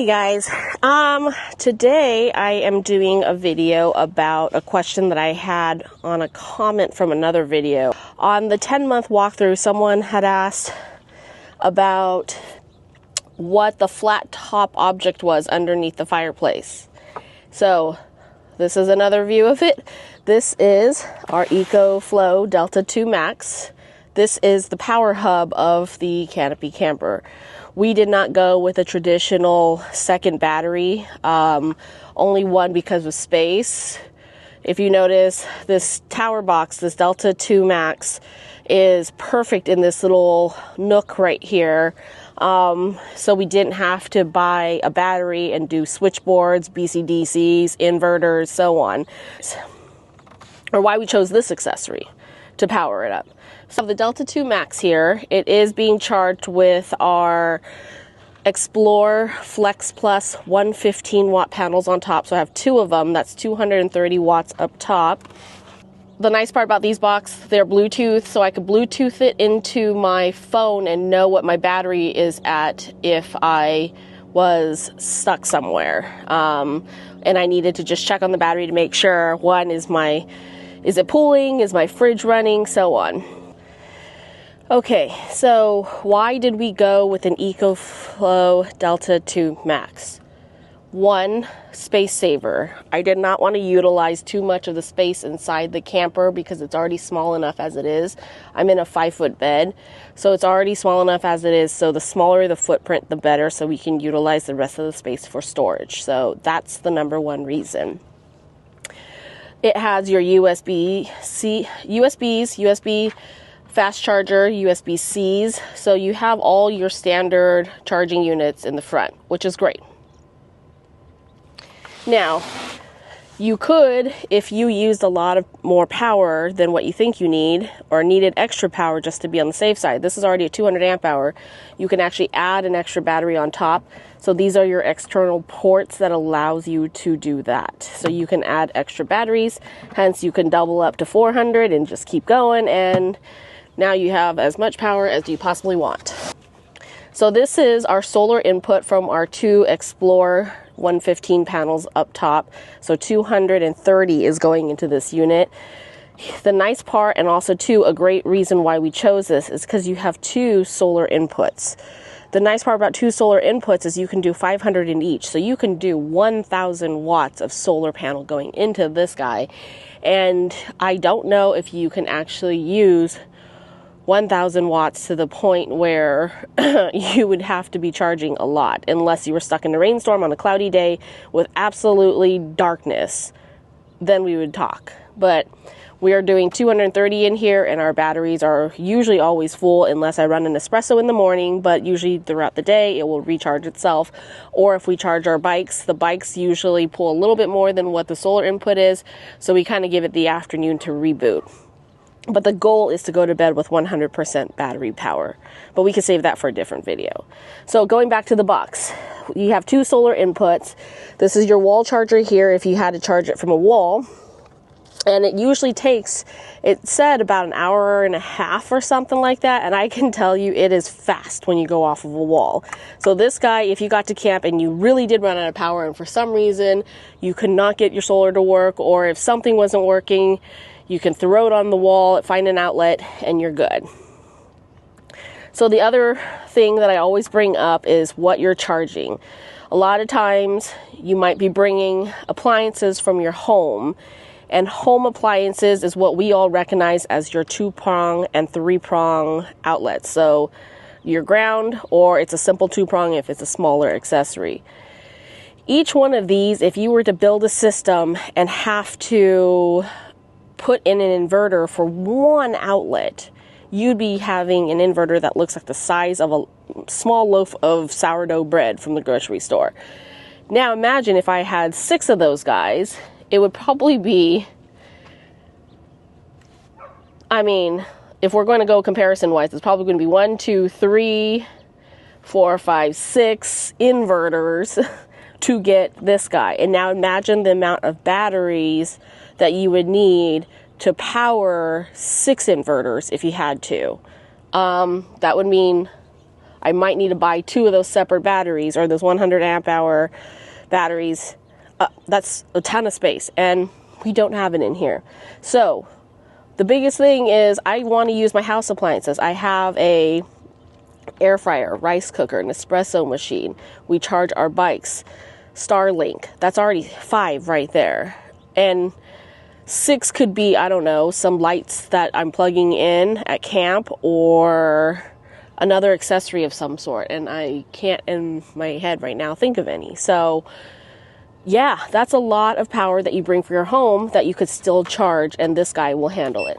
Hey guys, today I am doing a video about a question that I had on a comment from another video. On the 10-month walkthrough, someone had asked about what the flat top object was underneath the fireplace. So this is another view of it. This is our EcoFlow Delta 2 Max. This is the power hub of the Canopy camper. We did not go with a traditional second battery, only one because of space. If you notice, this tower box, this Delta 2 Max, is perfect in this little nook right here. So we didn't have to buy a battery and do switchboards, BCDCs, inverters, so on. Or why we chose this accessory to power it up. So the Delta 2 Max here, it is being charged with our Explore Flex Plus 115 watt panels on top. So I have two of them, that's 230 watts up top. The nice part about these boxes, they're Bluetooth, so I could Bluetooth it into my phone and know what my battery is at if I was stuck somewhere. And I needed to just check on the battery to make sure, one, is it pulling, is my fridge running, so on. Okay, so why did we go with an EcoFlow Delta 2 Max? One, space saver. I did not want to utilize too much of the space inside the camper because it's already small enough as it is. I'm in a 5-foot bed, so it's already small enough as it is, so the smaller the footprint, the better, so we can utilize the rest of the space for storage. So that's the number one reason. It has your USBs, USB fast charger, USB-Cs, so you have all your standard charging units in the front, which is great. Now, you could, if you used a lot of more power than what you think you need, or needed extra power just to be on the safe side, this is already a 200 amp hour, you can actually add an extra battery on top. So these are your external ports that allows you to do that. So you can add extra batteries, hence you can double up to 400 and just keep going, and now you have as much power as you possibly want. So this is our solar input from our two Explore 115 panels up top. So 230 is going into this unit. The nice part, and also too, a great reason why we chose this, is because you have two solar inputs. The nice part about two solar inputs is you can do 500 in each. So you can do 1,000 watts of solar panel going into this guy. And I don't know if you can actually use 1,000 watts to the point where you would have to be charging a lot, unless you were stuck in a rainstorm on a cloudy day with absolutely darkness. Then we would talk. But we are doing 230 in here, and our batteries are usually always full unless I run an espresso in the morning, but usually throughout the day it will recharge itself. Or if we charge our bikes, the bikes usually pull a little bit more than what the solar input is, so we kind of give it the afternoon to reboot. But the goal is to go to bed with 100% battery power. But we can save that for a different video. So going back to the box, you have two solar inputs. This is your wall charger here if you had to charge it from a wall. And it usually takes, it said about an hour and a half or something like that. And I can tell you it is fast when you go off of a wall. So this guy, if you got to camp and you really did run out of power and for some reason you could not get your solar to work, or if something wasn't working, you can throw it on the wall, find an outlet, and you're good. So the other thing that I always bring up is what you're charging. A lot of times you might be bringing appliances from your home, and home appliances is what we all recognize as your 2-prong and 3-prong outlets. So your ground, or it's a simple 2-prong if it's a smaller accessory. Each one of these, if you were to build a system and have to put in an inverter for one outlet, you'd be having an inverter that looks like the size of a small loaf of sourdough bread from the grocery store. Now imagine if I had 6 of those guys, it would probably be, I mean, if we're going to go comparison wise, it's probably going to be 1, 2, 3, 4, 5, 6 inverters to get this guy. And now imagine the amount of batteries that you would need to power 6 inverters if you had to. That would mean I might need to buy 2 of those separate batteries, or those 100 amp hour batteries. That's a ton of space, and we don't have it in here. So the biggest thing is I want to use my house appliances. I have a air fryer, rice cooker, an espresso machine. We charge our bikes, Starlink. That's already 5 right there. And 6 could be, I don't know, some lights that I'm plugging in at camp, or another accessory of some sort. And I can't in my head right now think of any. So yeah, that's a lot of power that you bring for your home that you could still charge, and this guy will handle it.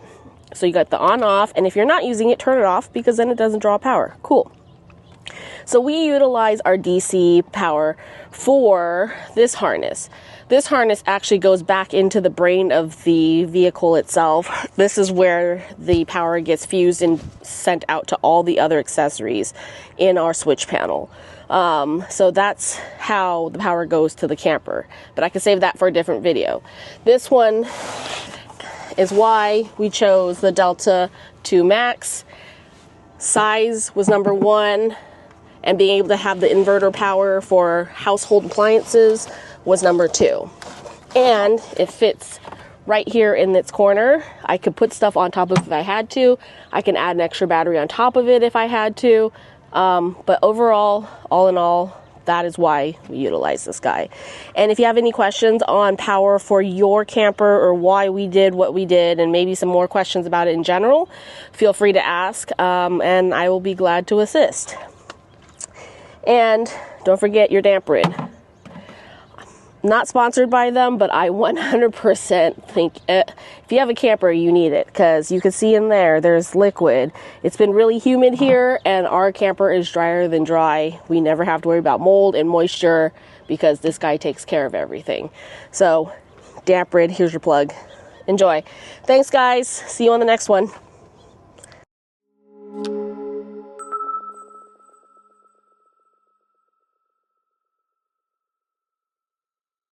So you got the on off, and if you're not using it, turn it off, because then it doesn't draw power. Cool. So we utilize our DC power for this harness. This harness actually goes back into the brain of the vehicle itself. This is where the power gets fused and sent out to all the other accessories in our switch panel. So that's how the power goes to the camper, but I can save that for a different video. This one is why we chose the Delta 2 Max. Size was number 1, and being able to have the inverter power for household appliances was number 2. And it fits right here in its corner. I could put stuff on top of it if I had to. I can add an extra battery on top of it if I had to. But overall, all in all, that is why we utilize this guy. And if you have any questions on power for your camper, or why we did what we did, and maybe some more questions about it in general, feel free to ask, and I will be glad to assist. And don't forget your damp rid. Not sponsored by them, but I 100% think if you have a camper, you need it, because you can see in there's liquid. It's been really humid here, and our camper is drier than dry. We never have to worry about mold and moisture because this guy takes care of everything. So damp rid, here's your plug. Enjoy. Thanks guys. See you on the next one.